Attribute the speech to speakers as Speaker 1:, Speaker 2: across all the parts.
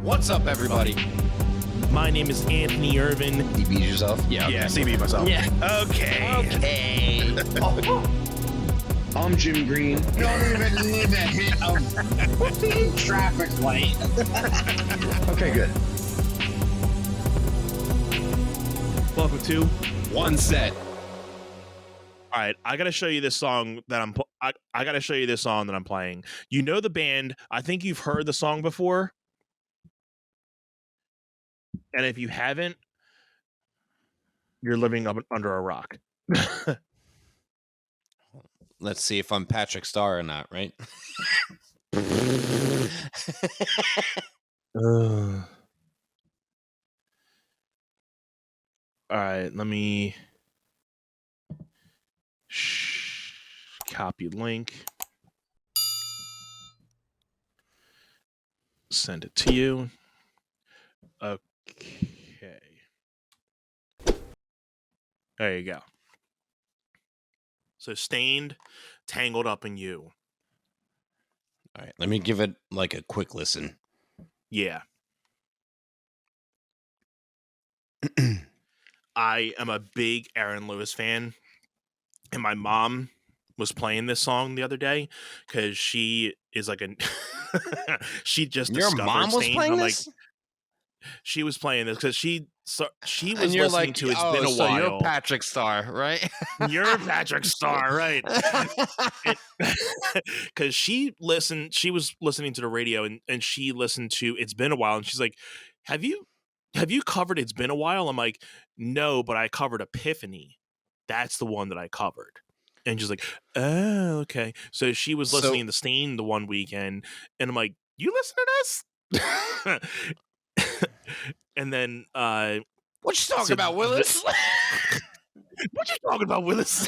Speaker 1: What's up, everybody?
Speaker 2: My name is Anthony Irvin.
Speaker 1: You beat yourself?
Speaker 2: Yeah, CB myself.
Speaker 1: Yeah.
Speaker 2: Okay.
Speaker 3: I'm Jim Green.
Speaker 4: Don't even need a hit of traffic light.
Speaker 3: Okay, good.
Speaker 2: Welcome to.
Speaker 1: One set.
Speaker 2: All right, I gotta show you this song that I gotta show you this song that I'm playing. You know the band. I think you've heard the song before. And if you haven't, you're living up under a rock.
Speaker 1: Let's see if I'm Patrick Starr or not, right?
Speaker 2: All right, let me copy link. Send it to you. Okay. There you go. So Stained, Tangled Up in You.
Speaker 1: All right, let me give it like a quick listen.
Speaker 2: Yeah. I am a big Aaron Lewis fan, and my mom was playing this song the other day because she is like a she just
Speaker 1: Your
Speaker 2: discovered
Speaker 1: mom was
Speaker 2: Stained.
Speaker 1: playing
Speaker 2: I'm
Speaker 1: this?
Speaker 2: like, she was playing this because she was
Speaker 1: And you're
Speaker 2: listening
Speaker 1: like,
Speaker 2: to It's
Speaker 1: oh,
Speaker 2: Been a
Speaker 1: so
Speaker 2: While.
Speaker 1: you're Patrick Starr, right?
Speaker 2: You're Patrick Starr, right? Because she was listening to the radio and she listened to It's Been a While, and she's like, have you covered It's Been a While? I'm like, no, but I covered Epiphany. That's the one that I covered. And she's like, oh, okay. So she was listening to Stain the one weekend, and I'm like, you listen to this? And then
Speaker 1: What you talking about, Willis?
Speaker 2: what you talking about, Willis?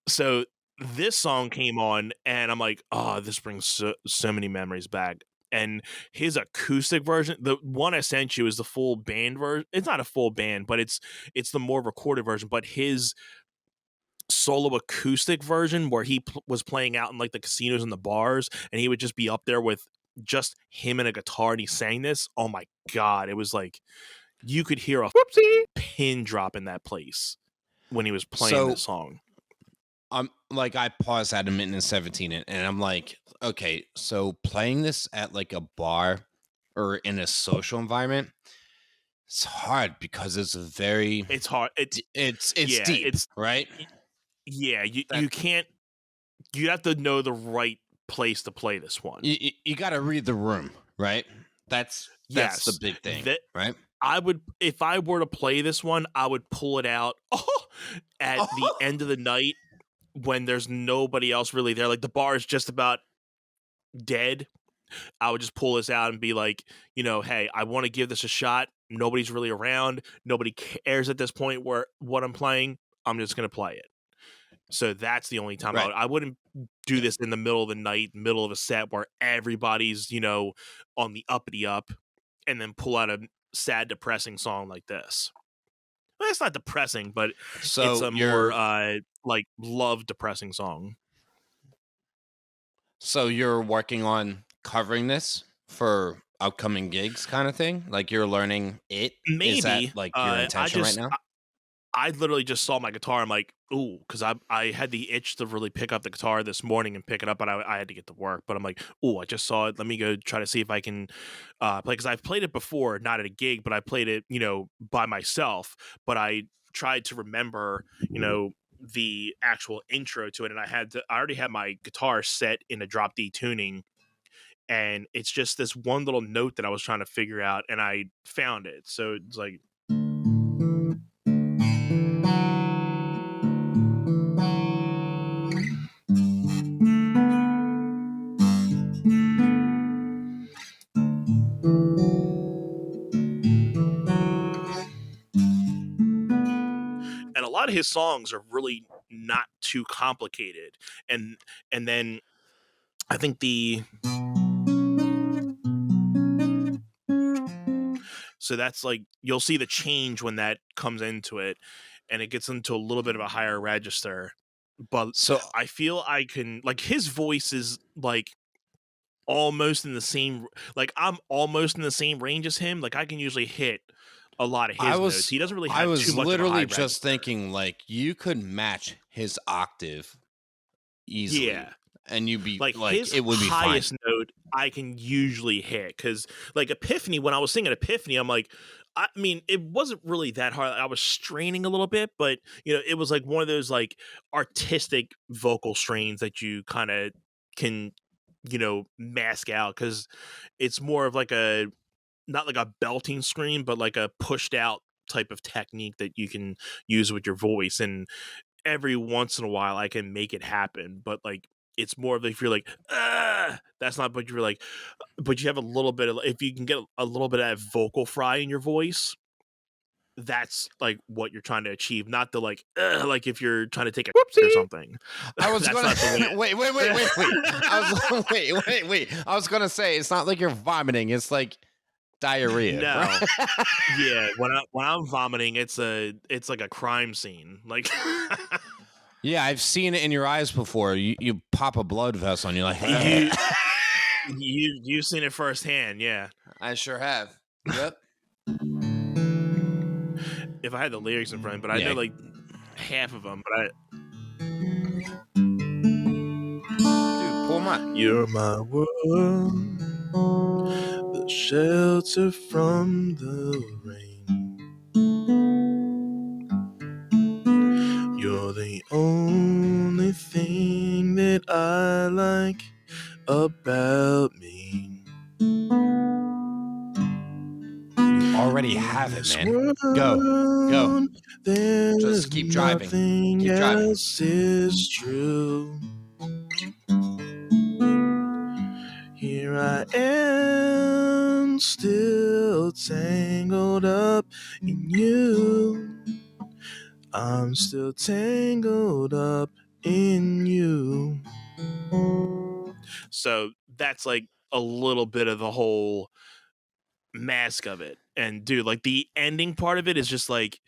Speaker 2: So this song came on, and I'm like, oh, this brings so many memories back. And his acoustic version, the one I sent you, is the full band version. It's not a full band, but it's the more recorded version. But his solo acoustic version, where he was playing out in like the casinos and the bars, and he would just be up there with just him and a guitar, and he sang this. Oh my god, it was like you could hear a pin drop in that place when he was playing this song.
Speaker 1: I'm like, I paused at a minute and 17, and I'm like, okay, so playing this at like a bar or in a social environment, it's hard because it's
Speaker 2: It's hard.
Speaker 1: It's
Speaker 2: yeah,
Speaker 1: deep, right?
Speaker 2: Yeah, you can't. You have to know the right place to play this one.
Speaker 1: You got to read the room, right? That's the big thing, right?
Speaker 2: I would, if I were to play this one, I would pull it out at the end of the night when there's nobody else really there. Like the bar is just about dead. I would just pull this out and be like, hey, I want to give this a shot. Nobody's really around. Nobody cares at this point what I'm playing. I'm just going to play it. So that's the only time I wouldn't do this in the middle of the night, middle of a set where everybody's, on the uppity up, and then pull out a sad, depressing song like this. Well, it's not depressing, but it's a more like love depressing song.
Speaker 1: So you're working on covering this for upcoming gigs, kind of thing? Like you're learning it?
Speaker 2: Maybe.
Speaker 1: Is that like your intention right now?
Speaker 2: I literally just saw my guitar. I'm like, ooh, because I had the itch to really pick up the guitar this morning and pick it up, but I had to get to work. But I'm like, ooh, I just saw it. Let me go try to see if I can play, because I've played it before, not at a gig, but I played it, by myself. But I tried to remember, the actual intro to it, and I already had my guitar set in a drop D tuning, and it's just this one little note that I was trying to figure out, and I found it. So it's like. And a lot of his songs are really not too complicated. And then I think so that's like, you'll see the change when that comes into it, and it gets into a little bit of a higher register. but
Speaker 1: So
Speaker 2: I feel I can like his voice is like almost in the same like I'm almost in the same range as him. Like I can usually hit a lot of
Speaker 1: I
Speaker 2: his notes.
Speaker 1: was
Speaker 2: He doesn't really
Speaker 1: I
Speaker 2: have too
Speaker 1: was
Speaker 2: much of a high
Speaker 1: literally just
Speaker 2: register.
Speaker 1: thinking like you could match his octave easily,
Speaker 2: Yeah.
Speaker 1: and you'd be
Speaker 2: Like
Speaker 1: like
Speaker 2: his
Speaker 1: it would be fine.
Speaker 2: highest note I can usually hit because like Epiphany, when I was singing Epiphany, I'm like, I mean, it wasn't really that hard. I was straining a little bit, but it was like one of those like artistic vocal strains that you kind of can, mask out because it's more of like a not like a belting scream, but like a pushed out type of technique that you can use with your voice. And every once in a while I can make it happen, but like it's more of like if you're like, that's not what you're like, but you have a little bit of if you can get a little bit of vocal fry in your voice, that's like what you're trying to achieve, not the like if you're trying to take a or
Speaker 4: Whoopsie.
Speaker 2: something.
Speaker 1: I was
Speaker 2: That's
Speaker 1: gonna
Speaker 2: not the way.
Speaker 1: wait. I was wait. I was gonna say it's not like you're vomiting. It's like diarrhea, right?
Speaker 2: No, yeah. When I'm vomiting, it's like a crime scene. Like
Speaker 1: Yeah, I've seen it in your eyes before. You pop a blood vessel and you're like,
Speaker 2: you you've seen it firsthand. Yeah.
Speaker 1: I sure have. Yep.
Speaker 2: If I had the lyrics in front, but I know
Speaker 1: Yeah.
Speaker 2: like half of them. But
Speaker 1: Dude, pull 'em up.
Speaker 2: you're my world, the shelter from the rain. You're the only thing that I like about me.
Speaker 1: You already
Speaker 2: In
Speaker 1: have it,
Speaker 2: this
Speaker 1: man.
Speaker 2: world,
Speaker 1: Go.
Speaker 2: there's
Speaker 1: Just keep driving.
Speaker 2: nothing
Speaker 1: Keep driving.
Speaker 2: else is true. Here I am, still tangled up in you. I'm still tangled up in you. So that's like a little bit of the whole mask of it. And dude, like the ending part of it is just like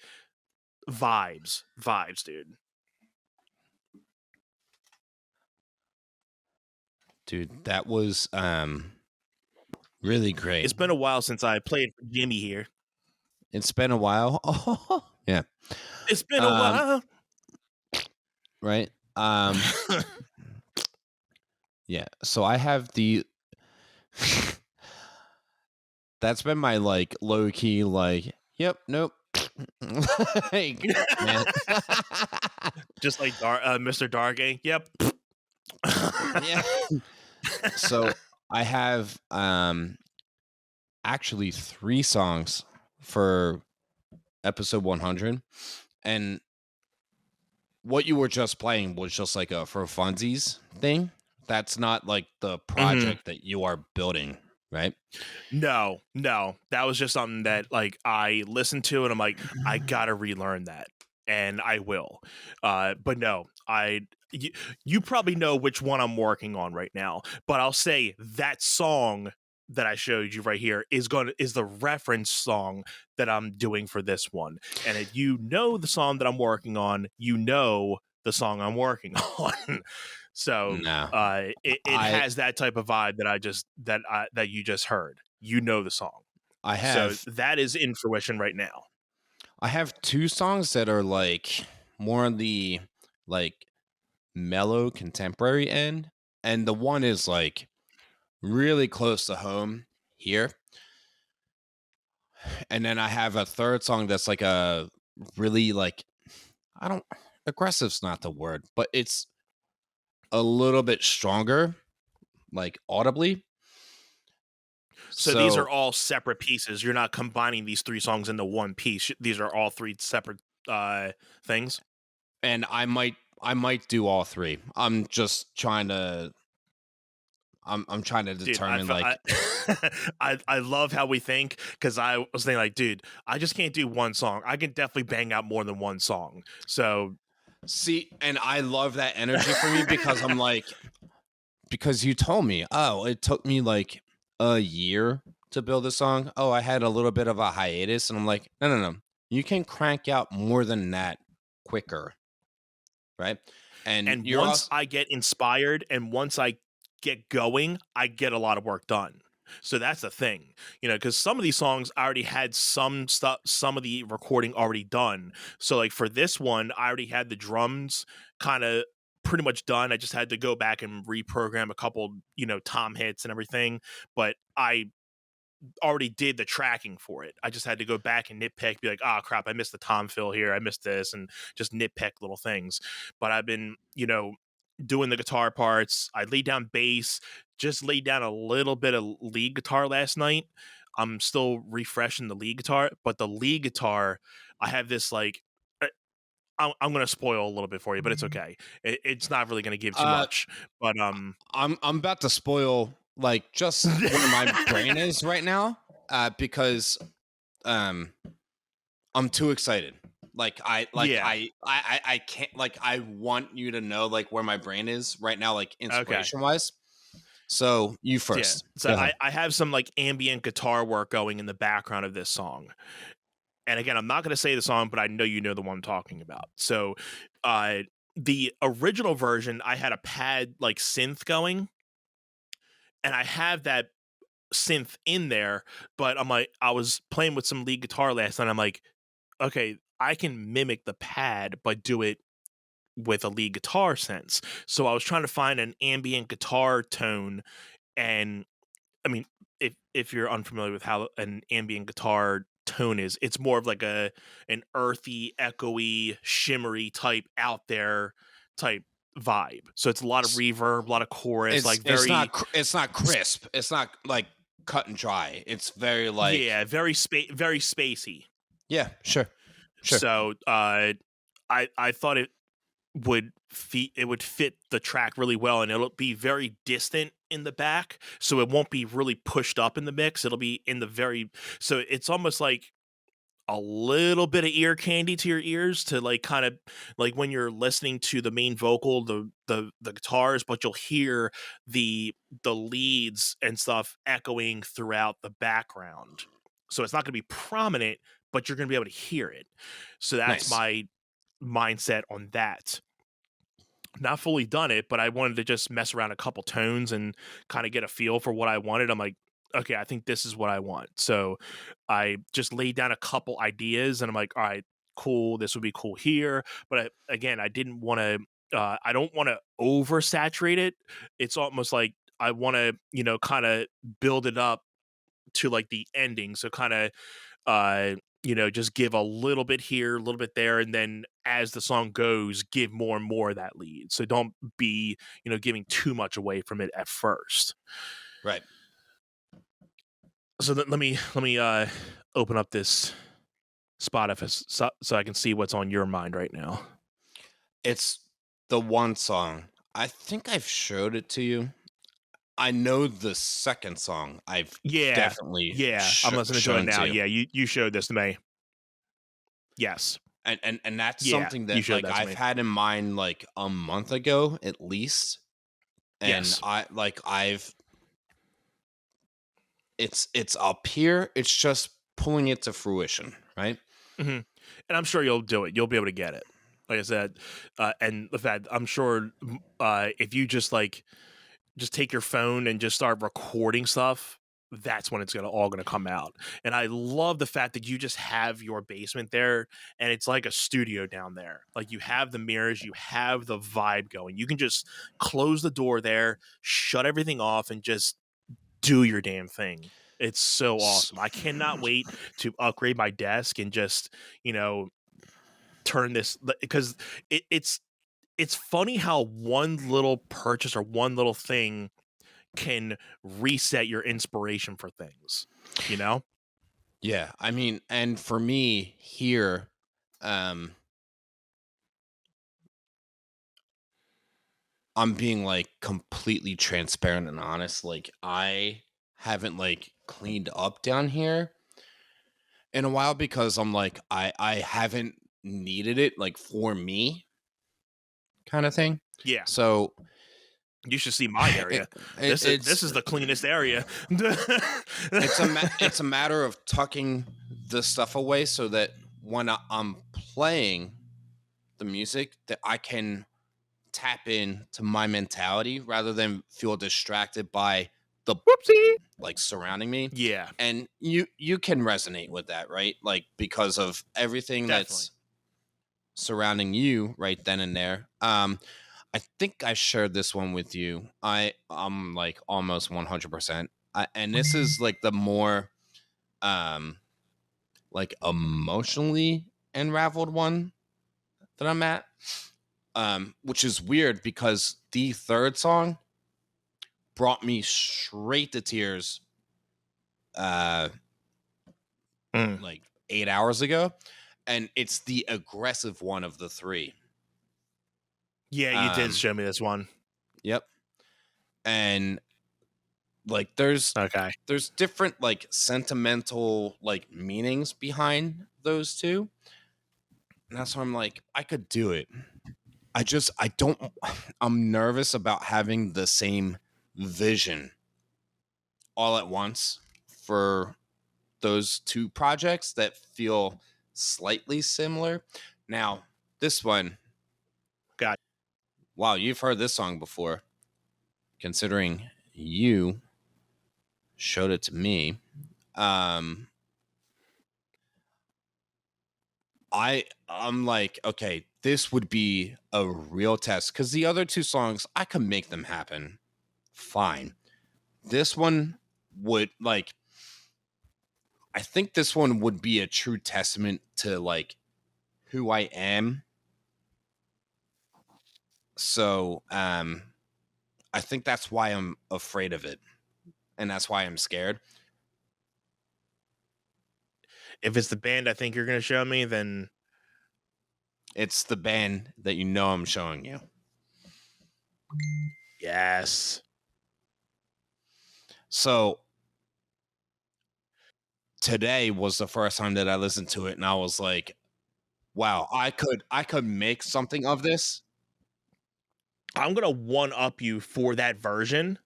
Speaker 2: vibes, dude.
Speaker 1: Dude, that was really great.
Speaker 2: It's been a while since I played for Jimmy here.
Speaker 1: It's been a while. Oh, yeah.
Speaker 2: It's been a while.
Speaker 1: Right? Yeah. So I have the that's been my like low key like, yep, nope. Like, man.
Speaker 2: Just like Mr. Dargay. Yep.
Speaker 1: Yeah. So I have actually 3 songs for episode 100, and what you were just playing was just like a for funsies thing. That's not like the project that you are building, right?
Speaker 2: No. That was just something that like I listened to and I'm like, I gotta relearn that. And I will. But no, you probably know which one I'm working on right now. But I'll say that song that I showed you right here is the reference song that I'm doing for this one. And if you know the song that I'm working on, you know the song I'm working on. So
Speaker 1: No.
Speaker 2: it has that type of vibe that you just heard. You know the song.
Speaker 1: I have
Speaker 2: So that is in fruition right now.
Speaker 1: I have 2 songs that are like more on the like mellow contemporary end, and the one is like really close to home here. And then I have a third song that's like a really like I don't aggressive's not the word, but it's a little bit stronger, like audibly.
Speaker 2: So these are all separate pieces. You're not combining these 3 songs into one piece. These are all 3 separate things.
Speaker 1: And I might do all 3. I'm just trying to I'm trying to determine
Speaker 2: Dude,
Speaker 1: like
Speaker 2: I love how we think because I was thinking like, dude, I just can't do one song. I can definitely bang out more than one song. So
Speaker 1: see, and I love that energy for me because I'm like because you told me, oh, it took me like a year to build a song. Oh, I had a little bit of a hiatus, and I'm like, no. You can crank out more than that quicker, right? And
Speaker 2: And
Speaker 1: you're
Speaker 2: once
Speaker 1: also
Speaker 2: I get inspired and once I get going, I get a lot of work done. So that's the thing, because some of these songs I already had some stuff, some of the recording already done. So like for this one, I already had the drums kind of pretty much done. I just had to go back and reprogram a couple, tom hits and everything. But I already did the tracking for it. I just had to go back and nitpick, be like, oh crap, I missed the tom fill here, I missed this, and just nitpick little things. But I've been, doing the guitar parts. I laid down bass, just laid down a little bit of lead guitar last night. I'm still refreshing the lead guitar, but the lead guitar, I have this like I'm going to spoil a little bit for you, but it's okay. It's not really going to give too
Speaker 1: uh
Speaker 2: much, but
Speaker 1: I'm about to spoil like just where my brain is right now, because I'm too excited.
Speaker 2: Yeah.
Speaker 1: I can't, like, I want you to know like where my brain is right now, like
Speaker 2: Okay.
Speaker 1: inspiration wise. So you
Speaker 2: Yeah.
Speaker 1: first.
Speaker 2: So
Speaker 1: Go ahead.
Speaker 2: I have some like ambient guitar work going in the background of this song. And again, I'm not going to say the song, but I know you know the one I'm talking about. So, the original version, I had a pad like synth going, and I have that synth in there. But I'm like, I was playing with some lead guitar last night. I'm like, okay, I can mimic the pad, but do it with a lead guitar sense. So I was trying to find an ambient guitar tone, and I mean, if you're unfamiliar with how an ambient guitar tone is, it's more of like an earthy, echoey, shimmery type out there type vibe. So it's a lot of
Speaker 1: S-
Speaker 2: reverb, a lot of chorus, like
Speaker 1: it's
Speaker 2: very
Speaker 1: it's not crisp. It's not like cut and dry. It's very like,
Speaker 2: yeah, very spacey.
Speaker 1: yeah, sure. Sure.
Speaker 2: So I thought it would fit the track really well, and it'll be very distant in the back, so it won't be really pushed up in the mix. It'll be in the very, so it's almost like a little bit of ear candy to your ears, to like kind of like when you're listening to the main vocal, the guitars, but you'll hear the leads and stuff echoing throughout the background. So it's not going to be prominent, but you're going to be able to hear it. So that's
Speaker 1: Nice.
Speaker 2: my mindset on that. Not fully done it, but I wanted to just mess around a couple tones and kind of get a feel for what I wanted. I'm like, okay, I think this is what I want. So I just laid down a couple ideas, and I'm like, all right, cool, this would be cool here. But again, I didn't want to. I don't want to oversaturate it. It's almost like I want to, kind of build it up to like the ending. So kind of just give a little bit here, a little bit there, and then as the song goes, give more and more of that lead. So don't be, giving too much away from it at first.
Speaker 1: Right.
Speaker 2: So let me open up this Spotify so I can see what's on your mind right now.
Speaker 1: It's the one song. I think I've showed it to you. I know the second song. I've definitely
Speaker 2: I'm listening to it
Speaker 1: shown
Speaker 2: now.
Speaker 1: to you.
Speaker 2: Yeah, you showed this to me. Yes.
Speaker 1: And that's
Speaker 2: Yeah,
Speaker 1: something
Speaker 2: you
Speaker 1: that
Speaker 2: showed
Speaker 1: like
Speaker 2: that to
Speaker 1: I've
Speaker 2: me.
Speaker 1: had in mind like a month ago at least. And
Speaker 2: Yes.
Speaker 1: it's up here. It's just pulling it to fruition, right?
Speaker 2: And I'm sure you'll do it. You'll be able to get it. Like I said, and the fact I'm sure if you just take your phone and just start recording stuff, that's when it's all gonna come out. And I love the fact that you just have your basement there, and it's like a studio down there. Like you have the mirrors, you have the vibe going. You can just close the door there, shut everything off, and just do your damn thing. It's so awesome. I cannot wait to upgrade my desk and just, turn this, because it's funny how one little purchase or one little thing can reset your inspiration for things,
Speaker 1: Yeah. I mean, and for me here, I'm being like completely transparent and honest. Like I haven't like cleaned up down here in a while because I'm like I haven't needed it like for me kind of thing.
Speaker 2: Yeah.
Speaker 1: So
Speaker 2: You should see my area. This is the cleanest area.
Speaker 1: it's a matter of tucking the stuff away so that when I'm playing the music that I can tap in to my mentality rather than feel distracted by the
Speaker 2: Whoopsie.
Speaker 1: like surrounding me.
Speaker 2: Yeah,
Speaker 1: And you can resonate with that, right? Like because of everything
Speaker 2: definitely.
Speaker 1: that's surrounding you right then and there. I think I shared this one with you. I'm like almost 100%. And this is like the more um like emotionally unraveled one that I'm at. Which is weird because the third song brought me straight to tears like 8 hours ago, and it's the aggressive one of the three.
Speaker 2: Yeah, you did show me this one.
Speaker 1: Yep. And like there's
Speaker 2: Okay.
Speaker 1: different like sentimental like meanings behind those two. And that's why I'm like, I could do it. I don't I'm nervous about having the same vision all at once for those two projects that feel slightly similar. Now, this one,
Speaker 2: Got
Speaker 1: wow, you've heard this song before, considering you showed it to me. I'm like, okay, this would be a real test because the other two songs I could make them happen fine. This one would like, I think this one would be a true testament to like who I am. So I think that's why I'm afraid of it, and that's why I'm scared.
Speaker 2: If it's the band I think you're going to show me, then
Speaker 1: It's the band that you know I'm showing you.
Speaker 2: yes.
Speaker 1: So today was the first time that I listened to it, and I was like, "Wow, I could make something of this."
Speaker 2: I'm going to one up you for that version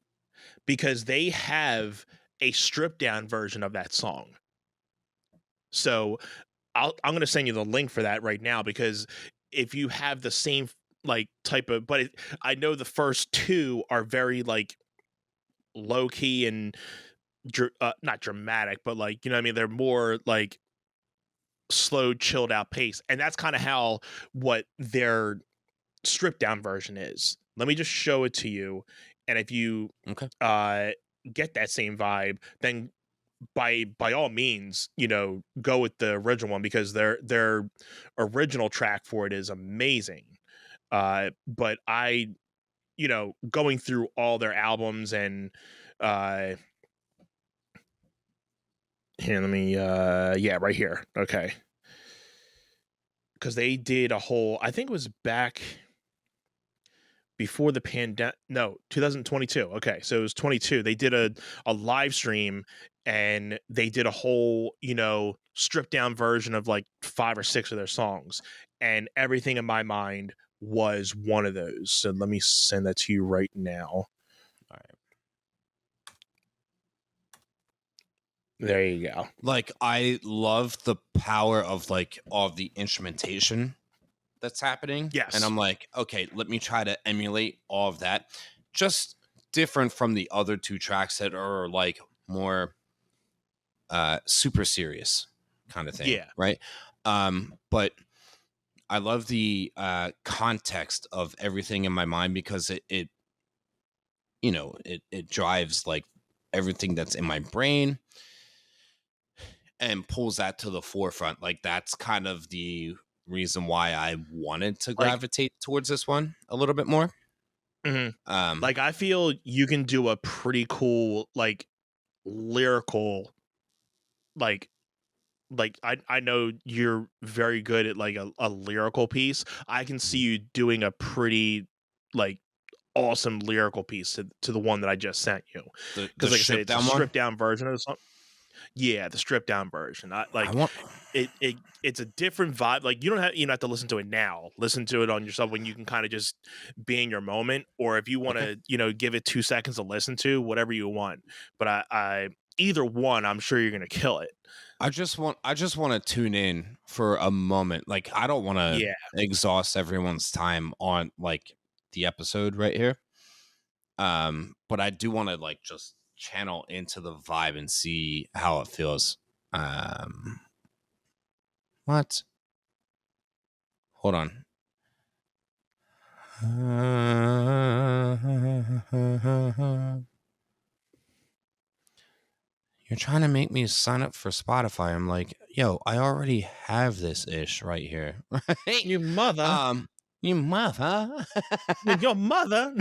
Speaker 2: because they have a stripped down version of that song. So I'm going to send you the link for that right now because if you have the same like type of, but I know the first two are very like low key and not dramatic, but like, you know what I mean? They're more like slow, chilled out pace. And that's kind of how what their stripped down version is. Let me just show it to you. And if you
Speaker 1: Okay.
Speaker 2: get that same vibe, then by all means, you know, go with the original one because their original track for it is amazing. But I, you know, going through all their albums and here, let me yeah, right here. Okay. Because they did a whole, I think it was back before the pandemic. No, 2022. Okay, so it was 22. They did a live stream and they did a whole, you know, stripped down version of like 5 or 6 of their songs, and everything in my mind was one of those. So let me send that to you right now.
Speaker 1: All right.
Speaker 2: There you go.
Speaker 1: Like I love the power of like all the instrumentation that's happening.
Speaker 2: Yes.
Speaker 1: And I'm like, okay, let me try to emulate all of that. Just different from the other two tracks that are like more super serious kind of thing.
Speaker 2: Yeah.
Speaker 1: Right. But I love the context of everything in my mind because it you know, it drives like everything that's in my brain and pulls that to the forefront. Like that's kind of the reason why I wanted to gravitate towards this one a little bit more.
Speaker 2: Mm-hmm. Like I feel you can do a pretty cool like lyrical like I know you're very good at like a lyrical piece. I can see you doing a pretty like awesome lyrical piece to the one that I just sent you. Because like I said, it's a stripped down version of the song. Yeah, the stripped down version. It's a different vibe. Like you don't have to listen to it now. Listen to it on yourself when you can kind of just be in your moment. Or if you want to, you know, give it 2 seconds to listen to, whatever you want. But I either one, I'm sure you're gonna kill it.
Speaker 1: I just want to tune in for a moment. Like I don't want to exhaust everyone's time on like the episode right here. But I do want to like just channel into the vibe and see how it feels. What? Hold on. You're trying to make me sign up for Spotify. I'm like, yo, I already have this ish right here. Right?
Speaker 2: You mother.
Speaker 1: You mother.
Speaker 2: Your mother.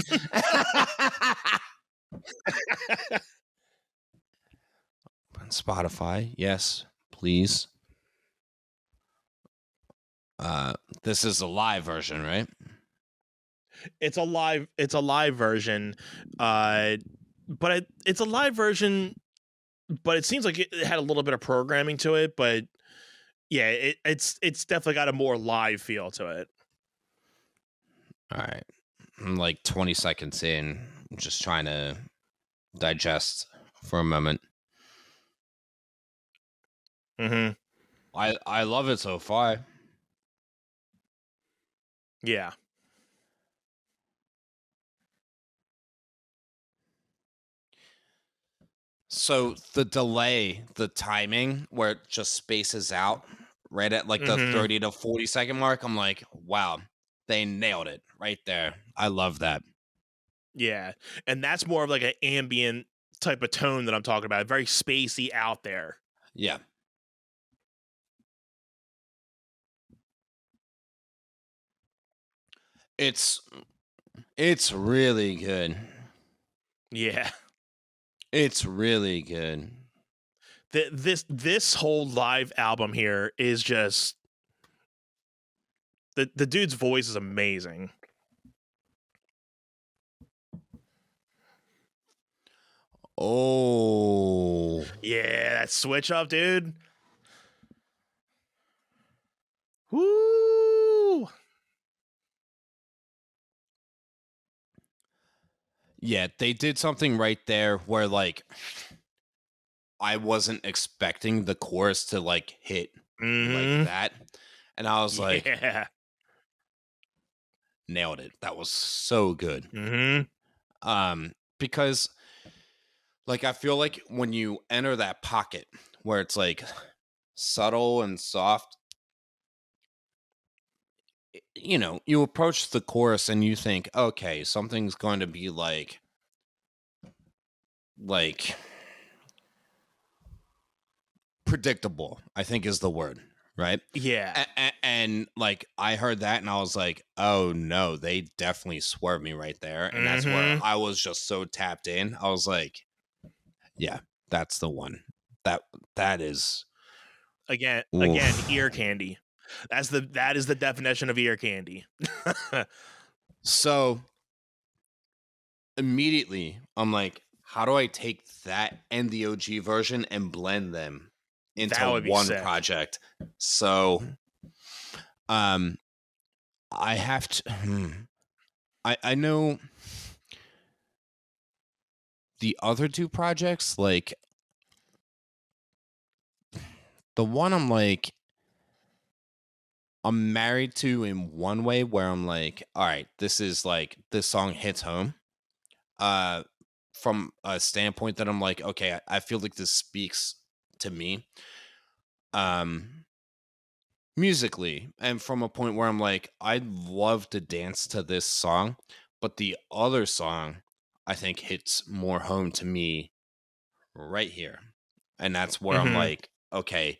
Speaker 1: Spotify, yes, please. This is a live version, right?
Speaker 2: It's a live version. But it's a live version, but it seems like it had a little bit of programming to it, but yeah, it's definitely got a more live feel to it.
Speaker 1: All right. I'm like 20 seconds in. I'm just trying to digest for a moment.
Speaker 2: Mm-hmm.
Speaker 1: I love it so far.
Speaker 2: Yeah.
Speaker 1: So the delay, the timing where it just spaces out right at like the 30 to 40 second mark, I'm like, wow, they nailed it right there. I love that.
Speaker 2: Yeah. And that's more of like an ambient type of tone that I'm talking about. Very spacey out there.
Speaker 1: Yeah. It's really good.
Speaker 2: Yeah.
Speaker 1: It's really good.
Speaker 2: This whole live album here is just the dude's voice is amazing.
Speaker 1: Oh.
Speaker 2: Yeah, that switch up, dude. Woo!
Speaker 1: Yeah, they did something right there where like I wasn't expecting the chorus to like hit like that. And I was like, nailed it. That was so good. Because like I feel like when you enter that pocket where it's like subtle and soft, you know, you approach the chorus and you think, okay, something's going to be like predictable, I think is the word, right?
Speaker 2: Yeah.
Speaker 1: And like I heard that and I was like, oh no, they definitely swerved me right there. And that's where I was just so tapped in. I was like, yeah, that's the one. That is
Speaker 2: Again,
Speaker 1: oof.
Speaker 2: ear candy. That is the definition of ear candy.
Speaker 1: So immediately I'm like, how do I take that and the OG version and blend them into
Speaker 2: That would be
Speaker 1: one
Speaker 2: sick.
Speaker 1: project? So I have to I know the other two projects, like the one I'm like I'm married to in one way where I'm like, all right, this is like this song hits home. From a standpoint that I'm like, okay, I feel like this speaks to me. Musically, and from a point where I'm like, I'd love to dance to this song, but the other song I think hits more home to me right here. And that's where I'm like, okay,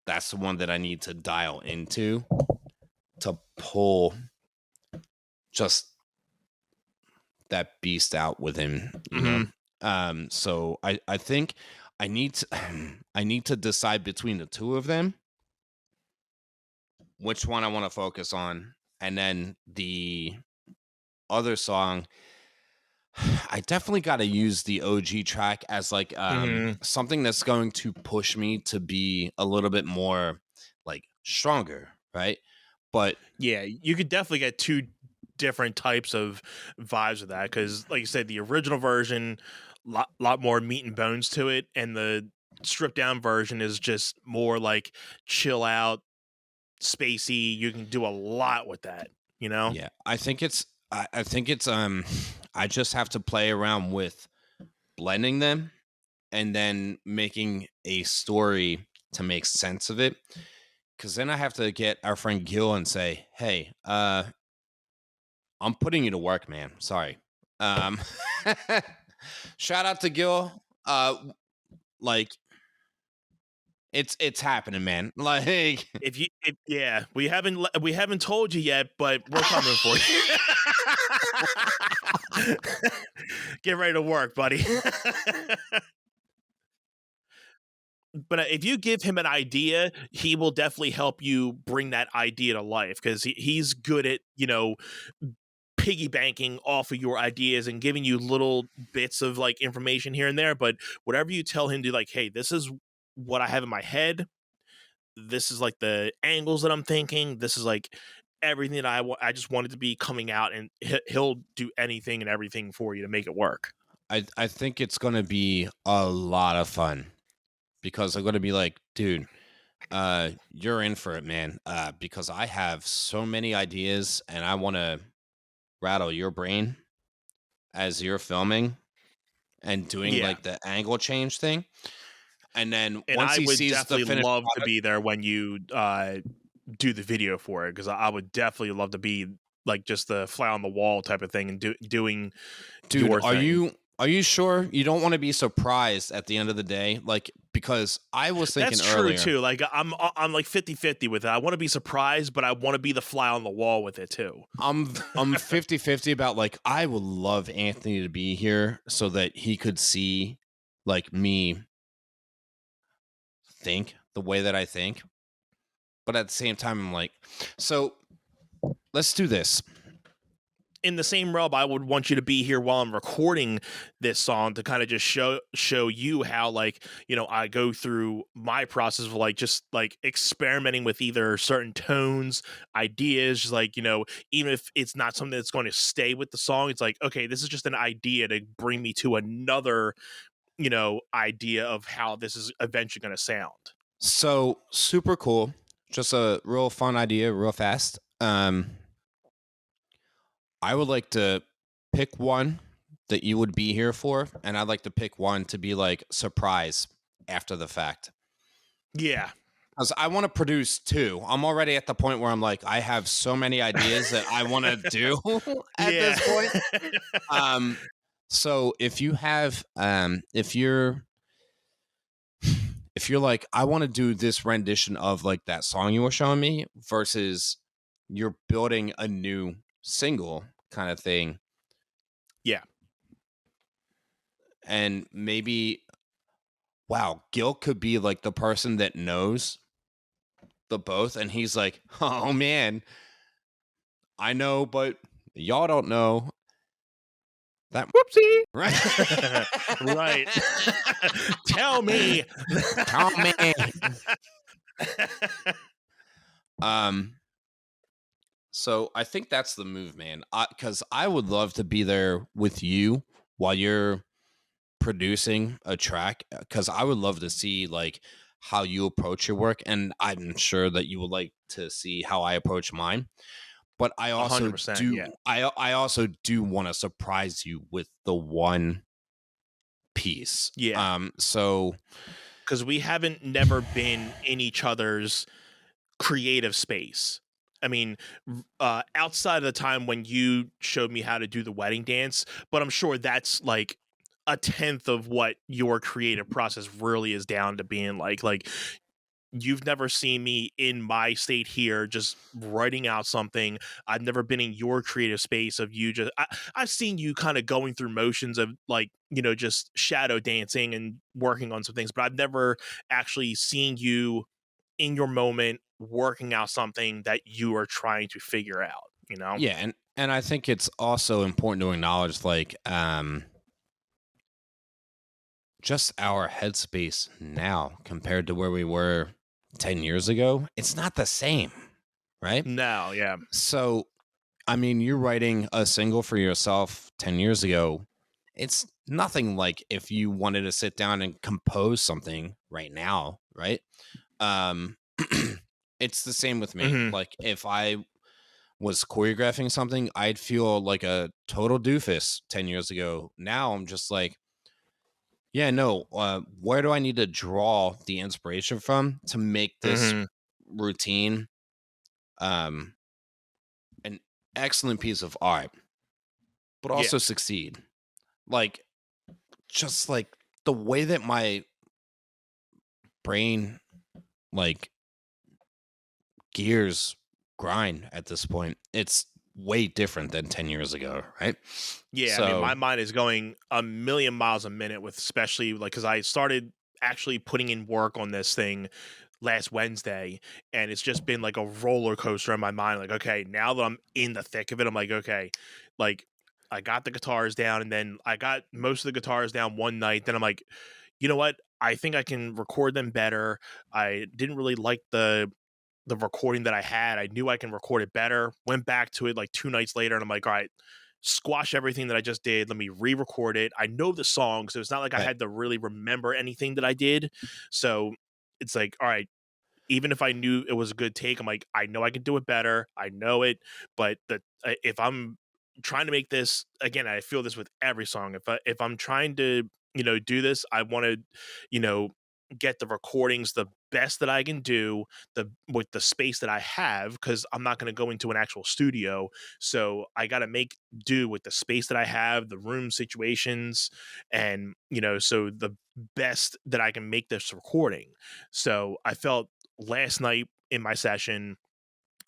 Speaker 1: that's the one that I need to dial into to pull just that beast out with him, you know. So I think I need to I need to decide between the two of them which one I want to focus on, and then the other song I definitely got to use the OG track as like something that's going to push me to be a little bit more like stronger, right? But
Speaker 2: yeah, you could definitely get two different types of vibes with that because, like you said, the original version, lot more meat and bones to it, and the stripped down version is just more like chill out, spacey. You can do a lot with that, you know?
Speaker 1: yeah, I think it's I think it's I just have to play around with blending them and then making a story to make sense of it. Cause then I have to get our friend Gil and say, hey, I'm putting you to work, man. Sorry. Um shout out to Gil. Like it's happening, man. Like
Speaker 2: Yeah, we haven't told you yet, but we're coming for you. Get ready to work, buddy. But if you give him an idea, he will definitely help you bring that idea to life because he's good at, piggy banking off of your ideas and giving you little bits of like information here and there. But whatever you tell him to, like, hey, this is what I have in my head. This is like the angles that I'm thinking. This is like everything that I just wanted to be coming out, and he'll do anything and everything for you to make it work.
Speaker 1: I think it's gonna be a lot of fun because I'm gonna be like, dude, you're in for it, man. Because I have so many ideas and I wanna rattle your brain as you're filming and doing
Speaker 2: Yeah.
Speaker 1: like the angle change thing. And then
Speaker 2: And
Speaker 1: once
Speaker 2: I
Speaker 1: he
Speaker 2: would
Speaker 1: sees the
Speaker 2: definitely
Speaker 1: finished
Speaker 2: love to
Speaker 1: product,
Speaker 2: be there when you do the video for it because I would definitely love to be like just the fly on the wall type of thing and doing
Speaker 1: dude,
Speaker 2: your thing.
Speaker 1: are you sure you don't want to be surprised at the end of the day? Like, because I was thinking
Speaker 2: That's true
Speaker 1: earlier,
Speaker 2: too. Like I'm like 50-50 with it. I want to be surprised, but I want to be the fly on the wall with it too.
Speaker 1: I'm 50-50 about like I would love Anthony to be here so that he could see like me think the way that I think. But at the same time, I'm like, so let's do this.
Speaker 2: In the same realm, I would want you to be here while I'm recording this song to kind of just show you how, like, I go through my process of like just like experimenting with either certain tones, ideas, just like, even if it's not something that's going to stay with the song, it's like, okay, this is just an idea to bring me to another, idea of how this is eventually going to sound.
Speaker 1: So super cool. Just a real fun idea, real fast. I would like to pick one that you would be here for, and I'd like to pick one to be like surprise after the fact.
Speaker 2: Yeah.
Speaker 1: Because I want to produce two. I'm already at the point where I'm like, I have so many ideas that I want to do at
Speaker 2: Yeah.
Speaker 1: this point. So if you have, if you're like, I want to do this rendition of like that song you were showing me versus you're building a new single kind of thing.
Speaker 2: Yeah.
Speaker 1: And maybe, wow, Gil could be like the person that knows the both. And he's like, oh man, I know, but y'all don't know that.
Speaker 2: Whoopsie.
Speaker 1: Right.
Speaker 2: Right. Tell me.
Speaker 1: Tell me. So I think that's the move, man. Because I would love to be there with you while you're producing a track. Because I would love to see like how you approach your work, and I'm sure that you would like to see how I approach mine. But I also
Speaker 2: 100%,
Speaker 1: do.
Speaker 2: yeah.
Speaker 1: I also do want to surprise you with the one piece.
Speaker 2: Yeah.
Speaker 1: So
Speaker 2: Because we haven't never been in each other's creative space. I mean, outside of the time when you showed me how to do the wedding dance, but I'm sure that's like a tenth of what your creative process really is down to being like. Like, you've never seen me in my state here just writing out something. I've never been in your creative space of you just I've seen you kind of going through motions of like, just shadow dancing and working on some things, but I've never actually seen you in your moment working out something that you are trying to figure out.
Speaker 1: yeah, and I think it's also important to acknowledge like just our headspace now compared to where we were 10 years ago. It's not the same, right?
Speaker 2: No, yeah.
Speaker 1: So I mean, you're writing a single for yourself 10 years ago. It's nothing like if you wanted to sit down and compose something right now, right? Um it's the same with me.
Speaker 2: Mhm.
Speaker 1: Like if I was choreographing something, I'd feel like a total doofus 10 years ago. Now I'm just like, yeah, no, where do I need to draw the inspiration from to make this
Speaker 2: Mm-hmm.
Speaker 1: routine um, an excellent piece of art, but
Speaker 2: Yeah.
Speaker 1: also succeed? Like, just like the way that my brain, like, gears grind at this point, it's way different than 10 years ago, right?
Speaker 2: Yeah, I mean,
Speaker 1: So,
Speaker 2: my mind is going a million miles a minute with, especially like, because I started actually putting in work on this thing last Wednesday, and it's just been like a roller coaster in my mind. Like, okay, now that I'm in the thick of it, I'm like, okay, like I got the guitars down, and then I got most of the guitars down one night. Then I'm like, you know what? I think I can record them better. I didn't really like the recording that I had. I knew I can record it better. Went back to it like 2 nights later, and I'm like, all right, squash everything that I just did. Let me re-record it. I know the song, so it's not like I
Speaker 1: right,
Speaker 2: had to really remember anything that I did. So it's like, all right, even if I knew it was a good take, I'm like, I know I can do it better. I know it, but if I'm trying to make this again, I feel this with every song. If I'm trying to do this, I want to you know get the recordings the best that I can do with the space that I have, because I'm not going to go into an actual studio. So I got to make do with the space that I have, the room situations, and so the best that I can make this recording. So I felt last night in my session,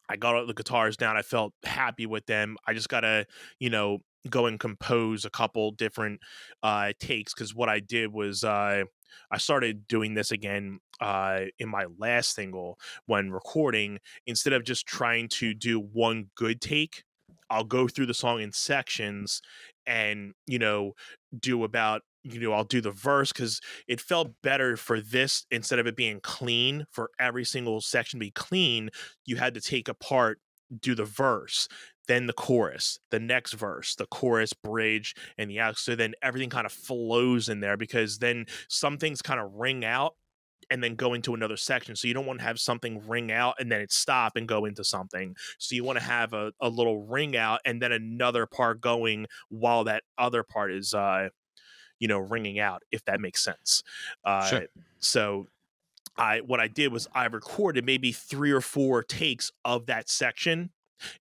Speaker 2: I got all the guitars down. I felt happy with them. I just gotta, go and compose a couple different takes, because what I did was I started doing this again in my last single when recording. Instead of just trying to do one good take, I'll go through the song in sections and do about I'll do the verse, because it felt better for this. Instead of it being clean for every single section to be clean, you had to take apart, do the verse, then the chorus, the next verse, the chorus, bridge, and the out. So then everything kind of flows in there, because then some things kind of ring out and then go into another section. So you don't want to have something ring out and then it stop and go into something. So you want to have a little ring out and then another part going while that other part is ringing out, if that makes sense.
Speaker 1: sure.
Speaker 2: So what I did was I recorded maybe 3 or 4 takes of that section,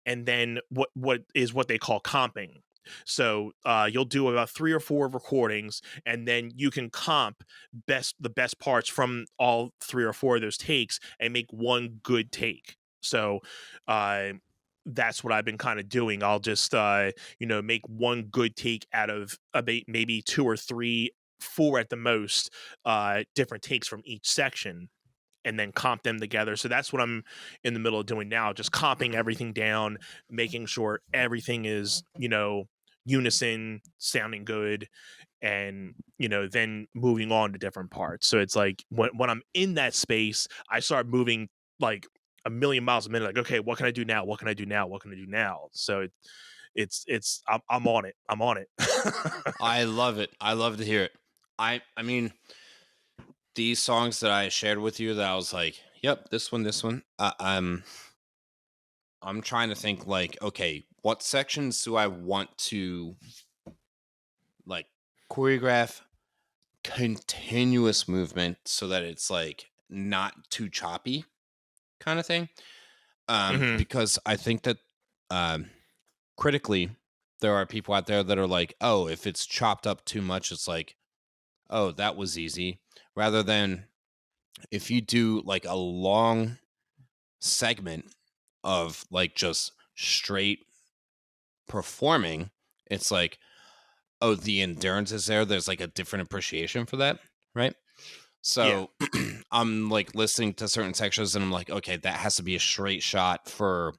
Speaker 2: and then what they call comping. So you'll do about 3 or 4 recordings, and then you can comp the best parts from all 3 or 4 of those takes and make one good take. So uh, that's what I've been kind of doing. I'll just make one good take out of maybe 2 or 3, 4 at the most, different takes from each section, and then comp them together. So that's what I'm in the middle of doing now, just comping everything down, making sure everything is, unison, sounding good, and, then moving on to different parts. So it's like when I'm in that space, I start moving like a million miles a minute, like, okay, what can I do now? What can I do now? What can I do now? So I'm on it. I'm on it.
Speaker 1: I love it. I love to hear it. I mean, these songs that I shared with you that I was like, yep, this one. I'm trying to think like, okay, what sections do I want to like choreograph continuous movement so that it's like not too choppy kind of thing?
Speaker 2: Hmm.
Speaker 1: Because I think that um critically there are people out there that are like, oh, if it's chopped up too much, it's like, oh, that was easy. Rather than if you do like a long segment of like just straight performing, it's like, oh, the endurance is there. There's like a different appreciation for that, right?
Speaker 2: Yeah.
Speaker 1: So I'm like listening to certain sections and I'm like, okay, that has to be a straight shot for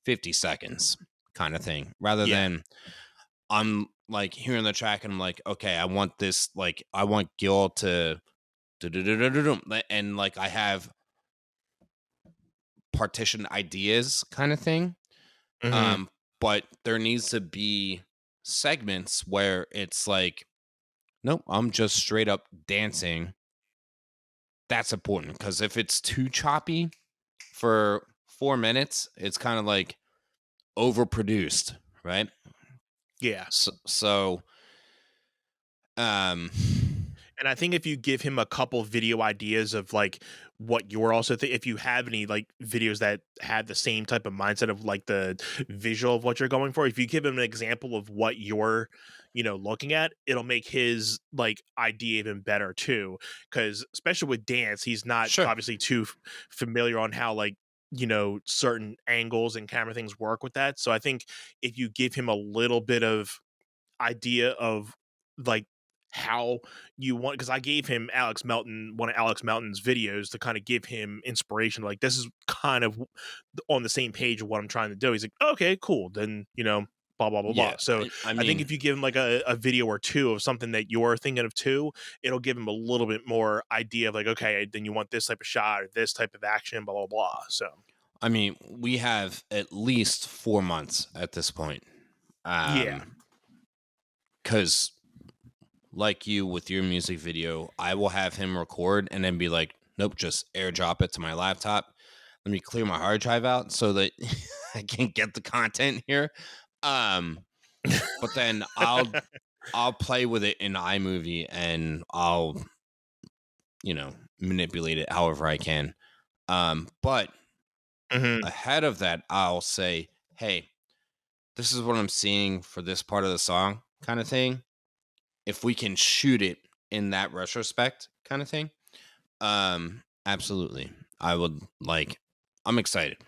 Speaker 1: 50 seconds kind of thing, rather
Speaker 2: Yeah.
Speaker 1: than I'm like hearing the track and I'm like, okay, I want this, like, I want Gil to do-do-do-do-do-do, and like I have partition ideas kind of thing.
Speaker 2: Hmm.
Speaker 1: Um, but there needs to be segments where it's like, nope, I'm just straight up dancing. That's important because if it's too choppy for 4 minutes, it's kind of like, overproduced, right?
Speaker 2: Yeah.
Speaker 1: So um
Speaker 2: And I think if you give him a couple video ideas of like what you're also if you have any like videos that have the same type of mindset of like the visual of what you're going for, if you give him an example of what you're, looking at, it'll make his like idea even better too. Because especially with dance, he's not
Speaker 1: sure.
Speaker 2: obviously too familiar on how like certain angles and camera things work with that. So I think if you give him a little bit of idea of like how you want, because I gave him one of Alex Melton's videos to kind of give him inspiration, like this is kind of on the same page of what I'm trying to do. He's like, okay, cool, then blah blah blah
Speaker 1: Yeah,
Speaker 2: blah. So
Speaker 1: I
Speaker 2: I think
Speaker 1: mean,
Speaker 2: if you give him like a video or two of something that you're thinking of too, it'll give him a little bit more idea of like, okay, then you want this type of shot or this type of action, blah blah blah. So
Speaker 1: we have at least 4 months at this point.
Speaker 2: yeah.
Speaker 1: Because like you with your music video, I will have him record and then be like, nope, just airdrop it to my laptop. Let me clear my hard drive out so that I can get the content here. But then I'll play with it in iMovie and I'll manipulate it however I can. But
Speaker 2: Mhm.
Speaker 1: ahead of that, I'll say, hey, this is what I'm seeing for this part of the song, kind of thing. If we can shoot it in that retrospect, kind of thing, absolutely. I would like. I'm excited.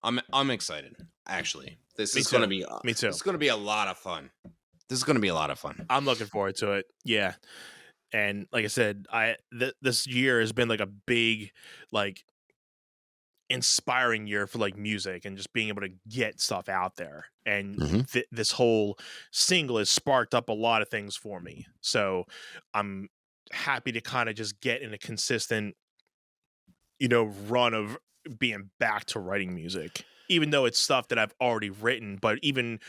Speaker 1: I'm excited. Actually, this
Speaker 2: Me
Speaker 1: is gonna
Speaker 2: too.
Speaker 1: be
Speaker 2: Me
Speaker 1: this
Speaker 2: too.
Speaker 1: is gonna be a lot of fun. This is gonna be a lot of fun.
Speaker 2: I'm looking forward to it. Yeah. And like I said, this year has been like a big, like inspiring year for like music and just being able to get stuff out there. And
Speaker 1: Hmm.
Speaker 2: this whole single has sparked up a lot of things for me. So I'm happy to kind of just get in a consistent, run of being back to writing music. Even though it's stuff that I've already written, but even,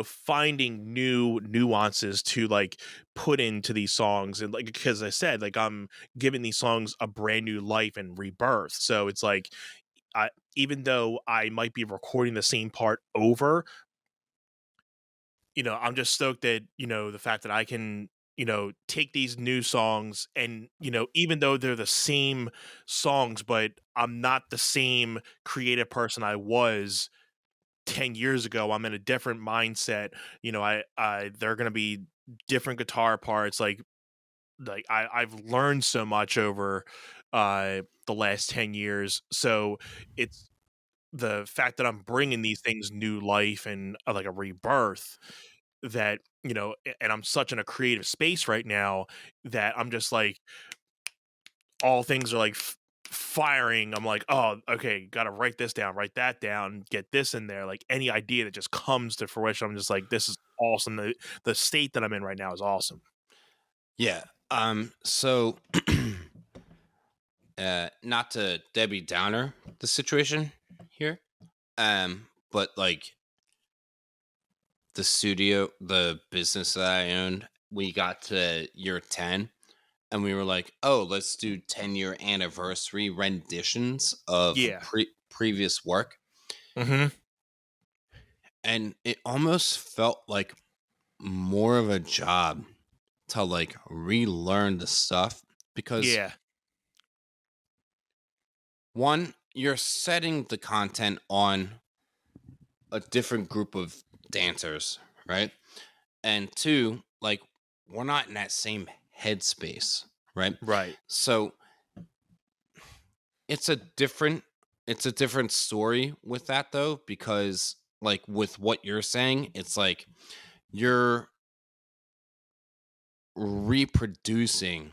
Speaker 2: finding new nuances to like put into these songs. And like, because I said, like, I'm giving these songs a brand new life and rebirth. So it's like, even though I might be recording the same part over, I'm just stoked that, the fact that I can, take these new songs and, even though they're the same songs, but I'm not the same creative person I was 10 years ago. I'm in a different mindset. They're going to be different guitar parts. I've learned so much over the last 10 years. So it's the fact that I'm bringing these things new life and like a rebirth that and I'm such in a creative space right now that I'm just like all things are like firing. I'm like, oh, okay, gotta write this down, write that down, get this in there. Like any idea that just comes to fruition, I'm just like, this is awesome. The state that I'm in right now is awesome.
Speaker 1: Yeah. So, not to Debbie Downer the situation here, but like the studio, the business that I owned, we got to year 10 and we were like, oh, let's do 10-year anniversary renditions of
Speaker 2: Yeah.
Speaker 1: previous work.
Speaker 2: Mm-hmm.
Speaker 1: And it almost felt like more of a job to like relearn the stuff because
Speaker 2: Yeah.
Speaker 1: one, you're setting the content on a different group of dancers, right? And two, like we're not in that same headspace, right?
Speaker 2: Right.
Speaker 1: So it's a different story with that though, because like with what you're saying, it's like you're reproducing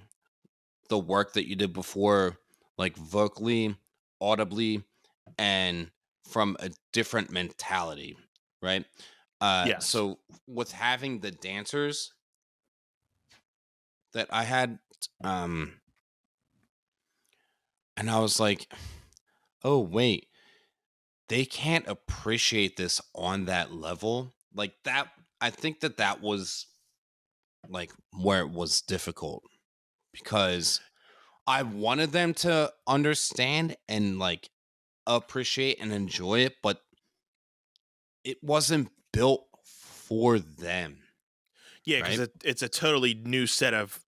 Speaker 1: the work that you did before, like vocally, audibly, and from a different mentality, right?
Speaker 2: Yes.
Speaker 1: So with having the dancers that I had, um, and I was like, oh wait, they can't appreciate this on that level, like that. I think that was like where it was difficult because I wanted them to understand and like appreciate and enjoy it, but it wasn't built for them,
Speaker 2: Yeah, because
Speaker 1: right?
Speaker 2: it's a totally new set of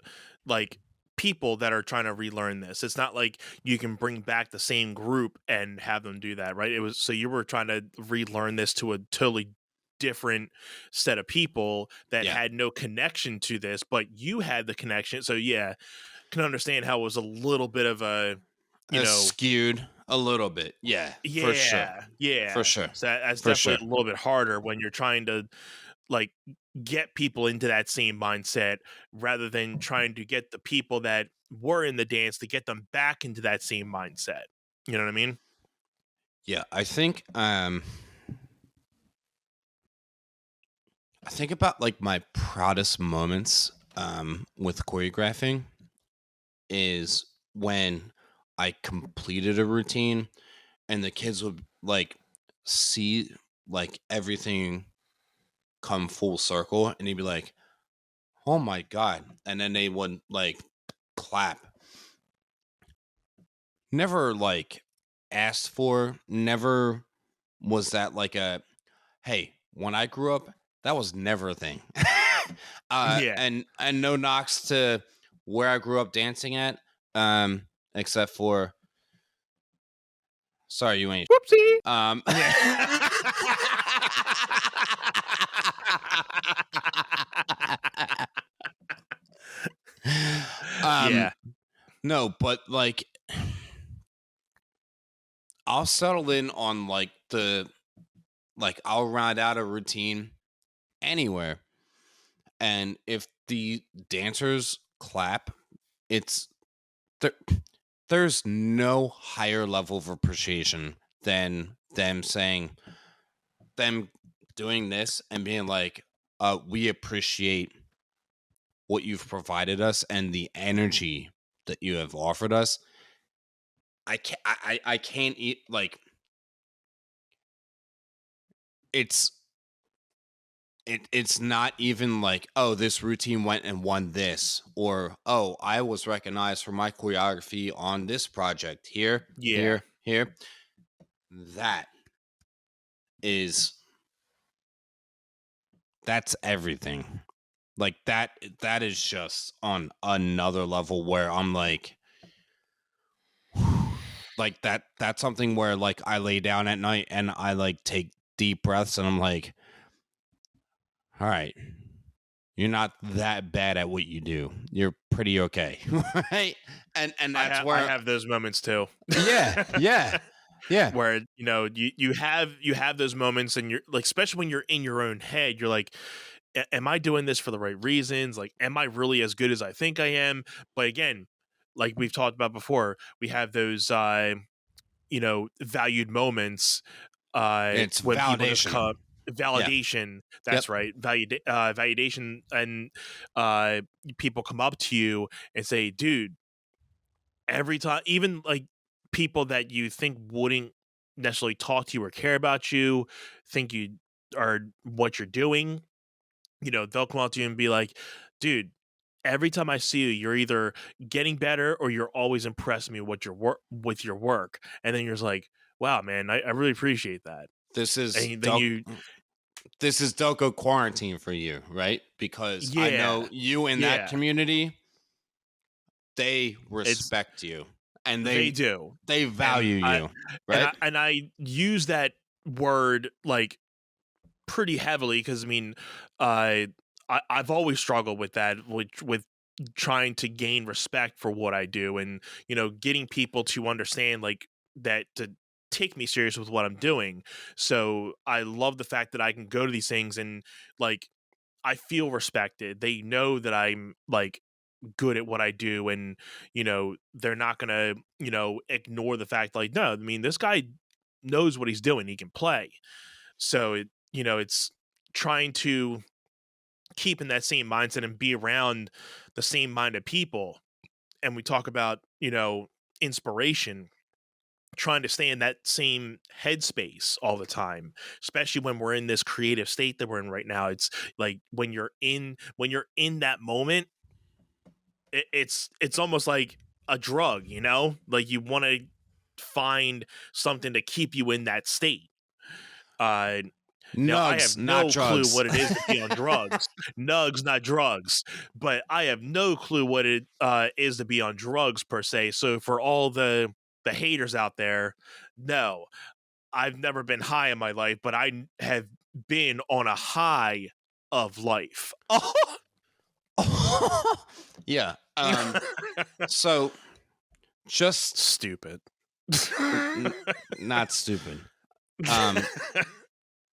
Speaker 2: like people that are trying to relearn this. It's not like you can bring back the same group and have them do that, right? It was so you were trying to relearn this to a totally different set of people that
Speaker 1: Yeah.
Speaker 2: had no connection to this, but you had the connection. So yeah, can understand how it was a little bit of a, you know,
Speaker 1: Skewed a little bit. Yeah, for sure.
Speaker 2: yeah,
Speaker 1: For
Speaker 2: yeah.
Speaker 1: sure.
Speaker 2: So that's
Speaker 1: For sure.
Speaker 2: definitely a little bit harder when you're trying to like get people into that same mindset rather than trying to get the people that were in the dance to get them back into that same mindset. You know what I mean?
Speaker 1: Yeah, I think about like my proudest moments with choreographing is when I completed a routine and the kids would like see like everything come full circle and he'd be like, "Oh my god." And then they would like clap. Never like asked for, never was that like a hey, when I grew up, that was never a thing.
Speaker 2: Yeah.
Speaker 1: And no knocks to where I grew up dancing at, except for sorry, you ain't.
Speaker 2: Whoopsie.
Speaker 1: Um,
Speaker 2: Yeah.
Speaker 1: um,
Speaker 2: Yeah.
Speaker 1: no, but like I'll settle in on like I'll round out a routine anywhere, and if the dancers clap, it's there, there's no higher level of appreciation than them doing this and being like, we appreciate what you've provided us and the energy that you have offered us. I can't eat like it's it's not even like, oh, this routine went and won this, or oh, I was recognized for my choreography on this project here,
Speaker 2: Yeah.
Speaker 1: here. That is that's everything. Like that is just on another level where I'm like that's something where like I lay down at night and I like take deep breaths and I'm like, all right, you're not that bad at what you do. You're pretty okay. Right? And that's
Speaker 2: I
Speaker 1: where
Speaker 2: have those moments too.
Speaker 1: yeah, yeah. Yeah.
Speaker 2: Where you have those moments and you're like, especially when you're in your own head, you're like, am I doing this for the right reasons? Like, am I really as good as I think I am? But again, like we've talked about before, we have those valued moments
Speaker 1: It's
Speaker 2: when people just
Speaker 1: validation.
Speaker 2: come
Speaker 1: Yeah.
Speaker 2: validation.
Speaker 1: Yep.
Speaker 2: That's right, validation, and uh, people come up to you and say, "Dude," every time, even like people that you think wouldn't necessarily talk to you or care about you, think you are what you're doing. They'll come up to you and be like, "Dude." Every time I see you, you're either getting better or you're always impressing me with your work. And then you're just like, wow, man, I really appreciate that.
Speaker 1: This is
Speaker 2: And then you,
Speaker 1: this is Doko quarantine for you, right? Because I know
Speaker 2: yeah,
Speaker 1: you in that
Speaker 2: yeah,
Speaker 1: community, they
Speaker 2: it's
Speaker 1: respect you and
Speaker 2: they do,
Speaker 1: they
Speaker 2: and
Speaker 1: value you, right?
Speaker 2: I use that word like pretty heavily because I mean, I've always struggled with that, with trying to gain respect for what I do, and getting people to understand like that to take me serious with what I'm doing. So I love the fact that I can go to these things and like I feel respected. They know that I'm like good at what I do, and they're not gonna ignore the fact like, no, I mean, this guy knows what he's doing. He can play. So it's trying to keep in that same mindset and be around the same minded people. And we talk about, inspiration, trying to stay in that same headspace all the time, especially when we're in this creative state that we're in right now. It's like when you're in that moment, it's almost like a drug, like you want to find something to keep you in that state. Uh Now, I have
Speaker 1: Nugs, not
Speaker 2: no clue
Speaker 1: drugs.
Speaker 2: what it is to be on drugs. Nugs, not drugs. But I have no clue what it is to be on drugs per se. So for all the haters out there, no, I've never been high in my life, but have been on a high of life.
Speaker 1: Yeah. So just
Speaker 2: Stupid.
Speaker 1: not stupid.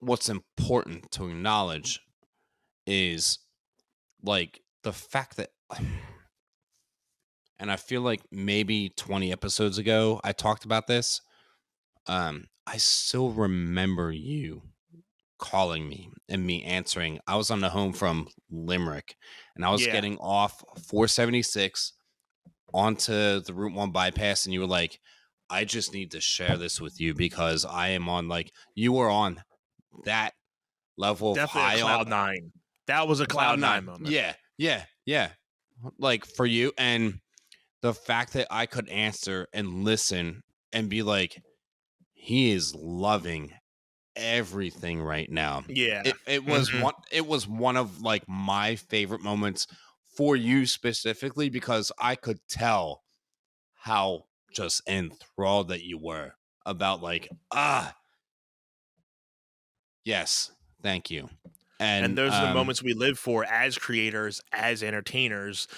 Speaker 1: What's important to acknowledge is like the fact that, and I feel like maybe 20 episodes ago I talked about this. I still remember you calling me and me answering. I was on the home from Limerick and I was
Speaker 2: Yeah.
Speaker 1: getting off 476 onto the Route 1 bypass, and you were like, I just need to share this with you because I am on, like, you were on that level of
Speaker 2: Definitely
Speaker 1: high
Speaker 2: a
Speaker 1: on
Speaker 2: cloud nine. That was a cloud nine moment.
Speaker 1: Yeah. Like for you, and the fact that I could answer and listen and be like, he is loving everything right now.
Speaker 2: Yeah.
Speaker 1: It was one of like my favorite moments for you specifically, because I could tell how just enthralled that you were about like, yes, thank you.
Speaker 2: And those are the moments we live for as creators, as entertainers.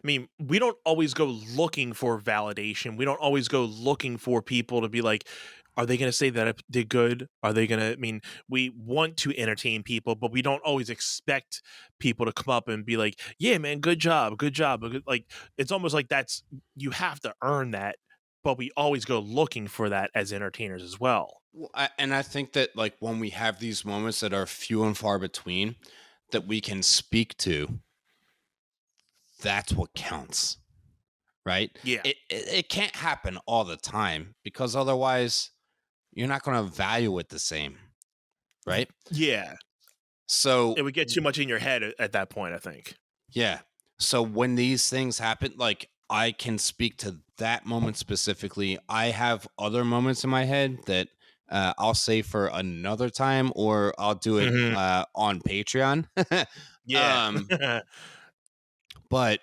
Speaker 2: We don't always go looking for validation. We don't always go looking for people to be like, are they going to say that I did good? Are they going to, we want to entertain people, but we don't always expect people to come up and be like, yeah, man, good job, good job. Like, it's almost like you have to earn that, but we always go looking for that as entertainers as well.
Speaker 1: Well, and I think that like when we have these moments that are few and far between that we can speak to, that's what counts, right?
Speaker 2: Yeah.
Speaker 1: It can't happen all the time, because otherwise you're not going to value it the same, right?
Speaker 2: Yeah.
Speaker 1: So
Speaker 2: It would get too much in your head at that point, I think.
Speaker 1: yeah. So when these things happen, like I can speak to that moment specifically. I have other moments in my head that I'll say for another time, or I'll do it on Patreon.
Speaker 2: Yeah.
Speaker 1: But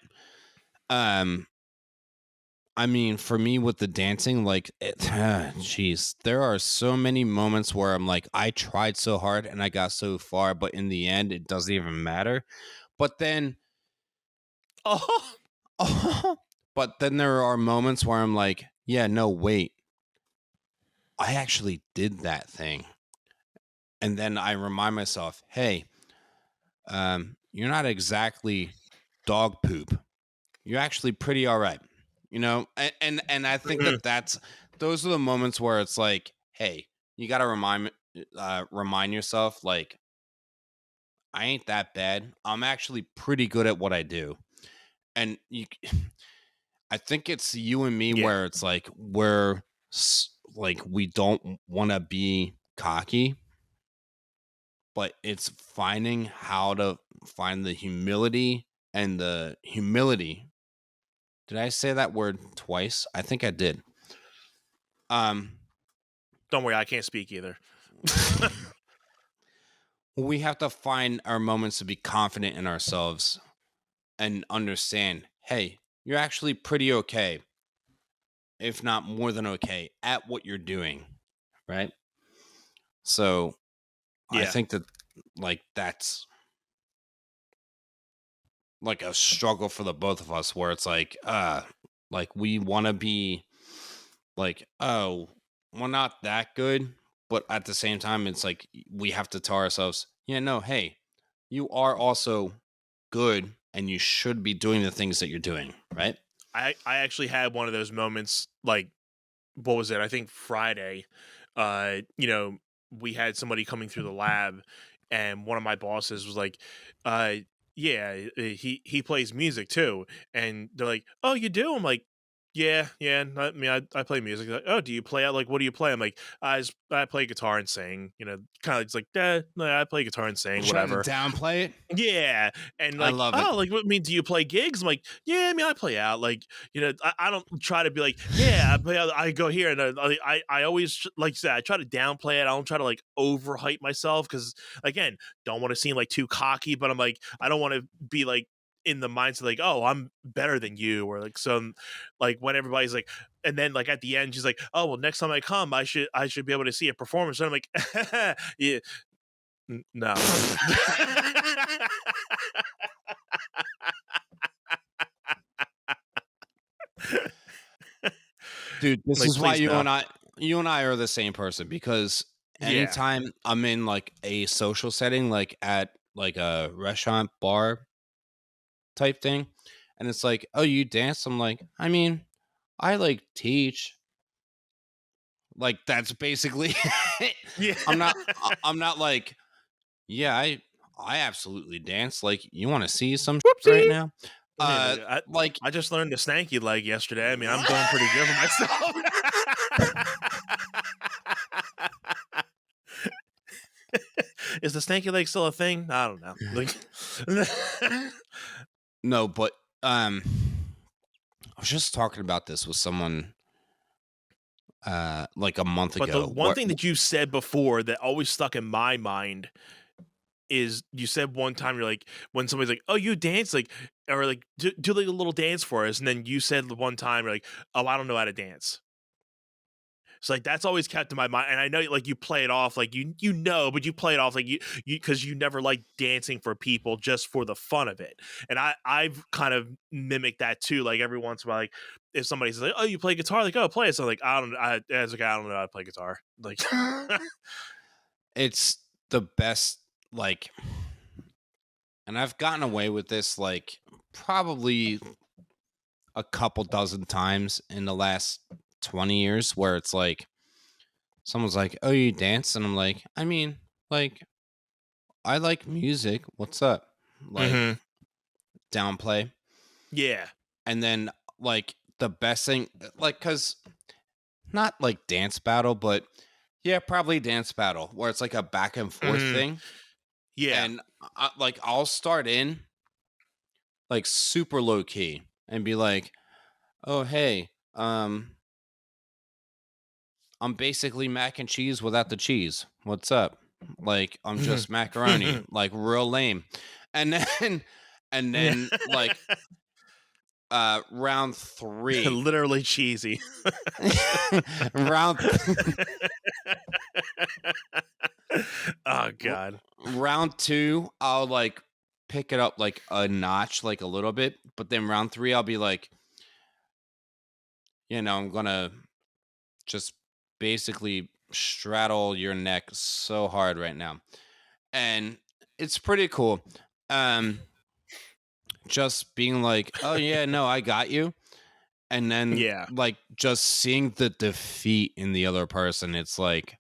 Speaker 1: I mean, for me with the dancing, like, jeez, there are so many moments where I'm like, I tried so hard and I got so far, but in the end, it doesn't even matter. But then, but then there are moments where I'm like, yeah, no, wait, I actually did that thing. And then I remind myself, hey, you're not exactly dog poop. You're actually pretty all right, you know. And I think that those are the moments where it's like, hey, you got to remind yourself, like, I ain't that bad. I'm actually pretty good at what I do. And I think it's you and me where it's like like we don't want to be cocky, but it's finding how to find the humility and the humility. Did I say that word twice? I think I did.
Speaker 2: Don't worry, I can't speak either.
Speaker 1: We have to find our moments to be confident in ourselves and understand, hey, you're actually pretty okay, if not more than okay, at what you're doing, right? So I think that like that's like a struggle for the both of us, where it's like we want to be like, oh, we're not that good, but at the same time it's like we have to tell ourselves, yeah, no, hey, you are also good and you should be doing the things that you're doing, right?
Speaker 2: I actually had one of those moments, like, what was it? I think Friday. We had somebody coming through the lab, and one of my bosses was like, yeah, he plays music too. And they're like, oh, you do? I'm like, Yeah. I mean, I play music. Like, oh, do you play out? Like, what do you play? I'm like, I play guitar and sing. Kind of it's like, no, I play guitar and sing,
Speaker 1: Trying to
Speaker 2: whatever.
Speaker 1: downplay it.
Speaker 2: Yeah, and
Speaker 1: I
Speaker 2: like,
Speaker 1: love it.
Speaker 2: oh, like, what I mean? Do you play gigs? I'm like, yeah, I mean, I play out. Like, I don't try to be like, yeah, I play out. I go here, and I always like you said, I try to downplay it. I don't try to like overhype myself because again, don't want to seem like too cocky, but I'm like, I don't want to be like in the mindset like, oh, I'm better than you, or like some like when everybody's like, and then like at the end, she's like, oh, well, next time I come, I should be able to see a performance, and I'm like, yeah, no.
Speaker 1: Dude, this
Speaker 2: Like,
Speaker 1: is why
Speaker 2: please no.
Speaker 1: you and I are the same person because
Speaker 2: Yeah.
Speaker 1: anytime I'm in like a social setting, like at like a restaurant bar type thing, and it's like, oh, you dance? I'm like, I mean, I like teach. Like that's basically it.
Speaker 2: Yeah.
Speaker 1: I'm not like, yeah, I absolutely dance. Like, you want to see some right
Speaker 2: Whoopsie.
Speaker 1: now?
Speaker 2: Yeah, like,
Speaker 1: Like
Speaker 2: I just learned the stanky leg yesterday. I mean, I'm doing pretty good for myself. Is the stanky leg still a thing? I don't know. Like,
Speaker 1: no, but I was just talking about this with someone like a month
Speaker 2: but the
Speaker 1: ago.
Speaker 2: one thing that you said before that always stuck in my mind is you said one time you're like when somebody's like, "Oh, you dance," like or like do like a little dance for us, and then you said the one time you're like, "Oh, I don't know how to dance." So like that's always kept in my mind, and I know like you play it off like but you play it off like you because you never like dancing for people just for the fun of it. And I've kind of mimicked that too. Like every once in a while, like if somebody says like, "Oh, you play guitar," like, "Oh, play it." So like I don't, I as a guy, I don't know how to play guitar. Like,
Speaker 1: It's the best, like, and I've gotten away with this like probably a couple dozen times in the last 20 years where it's like someone's like, "Oh, you dance?" And I'm like, I mean, like, I like music. What's up? Like,
Speaker 2: mm-hmm.
Speaker 1: downplay.
Speaker 2: Yeah,
Speaker 1: And then, like, the best thing, like, because not like dance battle, but yeah, probably dance battle where it's like a back and forth
Speaker 2: mm-hmm.
Speaker 1: thing.
Speaker 2: Yeah,
Speaker 1: And like, I'll start in like super low key and be like, "Oh, hey, I'm basically mac and cheese without the cheese. What's up? Like, I'm just macaroni, like real lame." And then like round 3.
Speaker 2: literally cheesy.
Speaker 1: round
Speaker 2: Oh God.
Speaker 1: round 2, I'll like pick it up like a notch, like a little bit, but then round 3 I'll be like, I'm gonna just basically straddle your neck so hard right now. And it's pretty cool. Just being like, "Oh yeah, no, I got you." And then
Speaker 2: Yeah.
Speaker 1: like just seeing the defeat in the other person, it's like,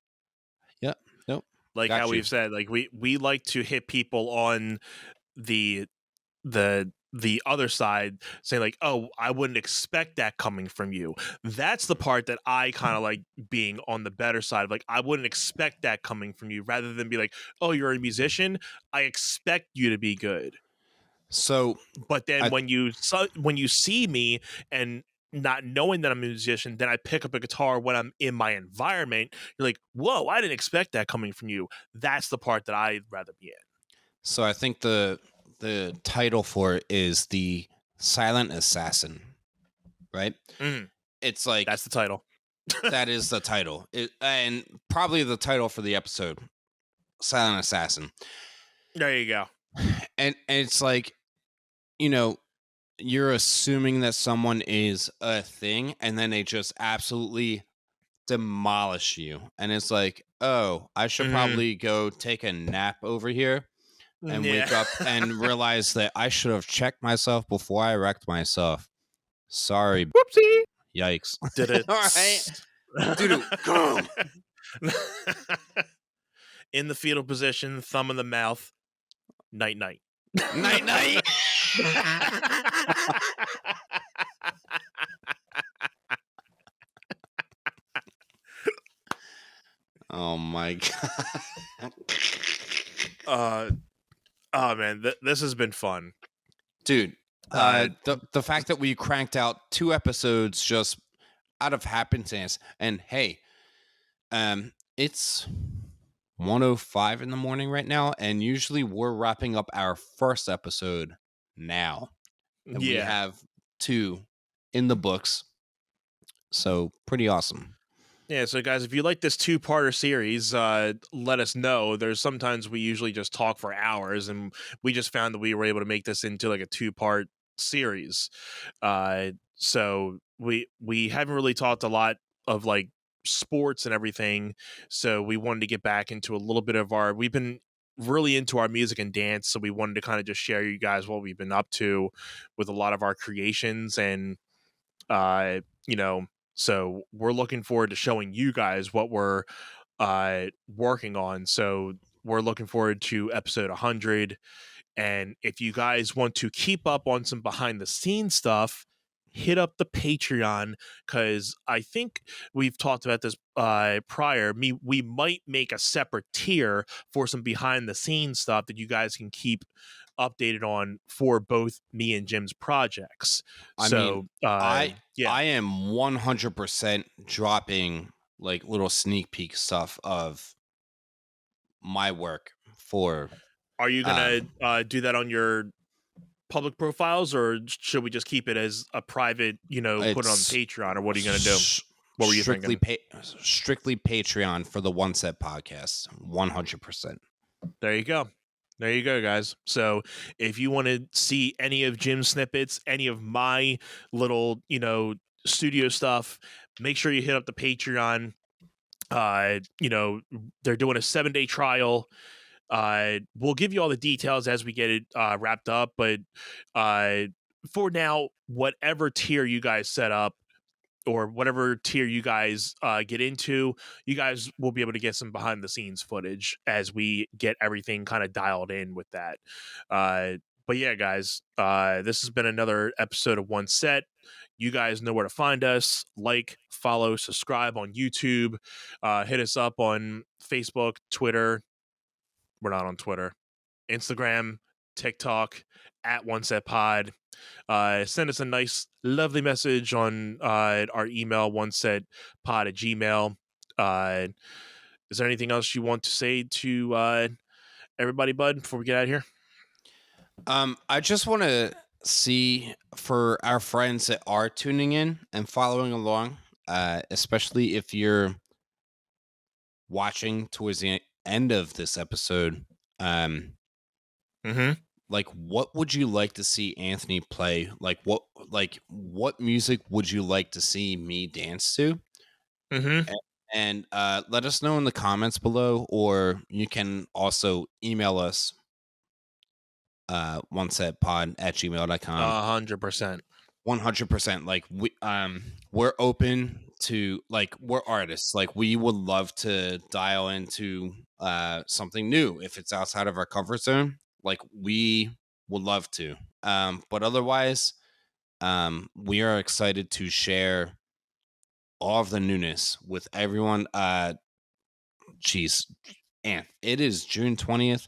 Speaker 1: "Yep, nope,
Speaker 2: Like
Speaker 1: got
Speaker 2: how
Speaker 1: you."
Speaker 2: we've said, like we like to hit people on the the other side saying like, "Oh, I wouldn't expect that coming from you." That's the part that I kind of like being on the better side of like I wouldn't expect that coming from you rather than be like, "Oh, you're a musician. I expect you to be good."
Speaker 1: So
Speaker 2: But then
Speaker 1: I
Speaker 2: when you see me and not knowing that I'm a musician, then I pick up a guitar when I'm in my environment. You're like, "Whoa, I didn't expect that coming from you." That's the part that I'd rather be in.
Speaker 1: so I think the title for it is the silent assassin, right?
Speaker 2: Mhm.
Speaker 1: It's like
Speaker 2: That's the title.
Speaker 1: that is the title. And probably the title for the episode, Silent Assassin.
Speaker 2: There you go.
Speaker 1: And it's like, you know, you're assuming that someone is a thing and then they just absolutely demolish you. And it's like, "Oh, I should
Speaker 2: Mhm.
Speaker 1: probably go take a nap over here and
Speaker 2: Yeah.
Speaker 1: wake up and realize that I should have checked myself before I wrecked myself. Sorry,
Speaker 2: Whoopsie.
Speaker 1: yikes."
Speaker 2: Did it.
Speaker 1: All right. Dude, come.
Speaker 2: In the fetal position, thumb in the mouth. Night night.
Speaker 1: Night night. Oh my god.
Speaker 2: Uh, oh man, this has been fun.
Speaker 1: Dude,
Speaker 2: Uh,
Speaker 1: the fact that we cranked out 2 episodes just out of happenstance, and hey, it's 1:05 in the morning right now, and usually we're wrapping up our first episode now, and we
Speaker 2: yeah.
Speaker 1: have 2 in the books, so pretty awesome.
Speaker 2: Yeah, so guys, if you like this two-parter series, let us know. There's sometimes we usually just talk for hours, and we just found that we were able to make this into like a two-part series. So we haven't really talked a lot of like sports and everything, so we wanted to get back into a little bit of our. We've been really into our music and dance, so we wanted to kind of just share you guys what we've been up to with a lot of our creations and uh you know so we're looking forward to showing you guys what we're working on. So we're looking forward to episode 100, and if you guys want to keep up on some behind the scenes stuff, hit up the Patreon, because I think we've talked about this prior. We might make a separate tier for some behind the scenes stuff that you guys can keep updated on for both me and Jim's projects.
Speaker 1: I
Speaker 2: So
Speaker 1: mean, I
Speaker 2: yeah.
Speaker 1: I am 100% dropping like little sneak peek stuff of my work for
Speaker 2: Are you gonna
Speaker 1: um
Speaker 2: do that on your public profiles, or should we just keep it as a private, put it on
Speaker 1: it's
Speaker 2: Patreon, or what are you going to do? What were you
Speaker 1: strictly
Speaker 2: thinking?
Speaker 1: strictly Patreon for the One Set podcast, 100%.
Speaker 2: There you go. There you go, guys. So if you want to see any of Jim's snippets, any of my little, studio stuff, make sure you hit up the Patreon. They're doing a 7-day trial. We'll give you all the details as we get it wrapped up, but for now, whatever tier you guys set up, or whatever tier you guys get into, you guys will be able to get some behind the scenes footage as we get everything kind of dialed in with that. But yeah, guys, this has been another episode of One Set. You guys know where to find us. Like, follow, subscribe on YouTube. Hit us up on Facebook, Twitter. We're not on Twitter. Instagram, TikTok, at One Set Pod. Send us a nice, lovely message on our email, onesetpod@gmail. Is there anything else you want to say to everybody, bud, before we get out of here?
Speaker 1: I just want to see for our friends that are tuning in and following along, especially if you're watching towards the end of this episode,
Speaker 2: Mm-hmm.
Speaker 1: like what would you like to see Anthony play? What music would you like to see me dance to?
Speaker 2: Mm-hmm.
Speaker 1: And let us know in the comments below, or you can also email us onesetpod@gmail.com.
Speaker 2: 100%.
Speaker 1: 100%. Like we're open to, like, we're artists, like we would love to dial into something new if it's outside of our comfort zone. Like we would love to, but otherwise we are excited to share all of the newness with everyone. Geez, and it is June 20th.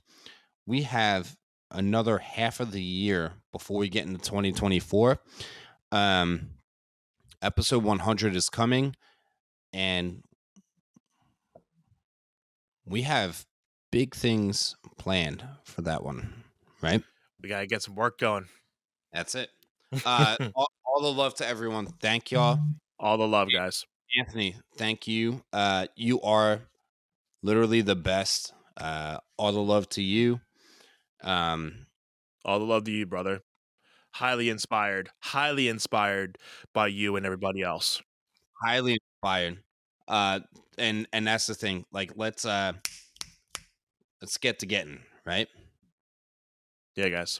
Speaker 1: We have another half of the year before we get into 2024. Episode 100 is coming, and we have big things planned for that one, right?
Speaker 2: We got to get some work going.
Speaker 1: That's it. All the love to everyone. Thank y'all.
Speaker 2: All the love, guys.
Speaker 1: Anthony, thank you. You are literally the best. All the love to you.
Speaker 2: All the love to you, brother. Highly inspired by you and everybody else.
Speaker 1: Highly inspired. And that's the thing. Like, let's get to getting, right?
Speaker 2: Yeah, guys.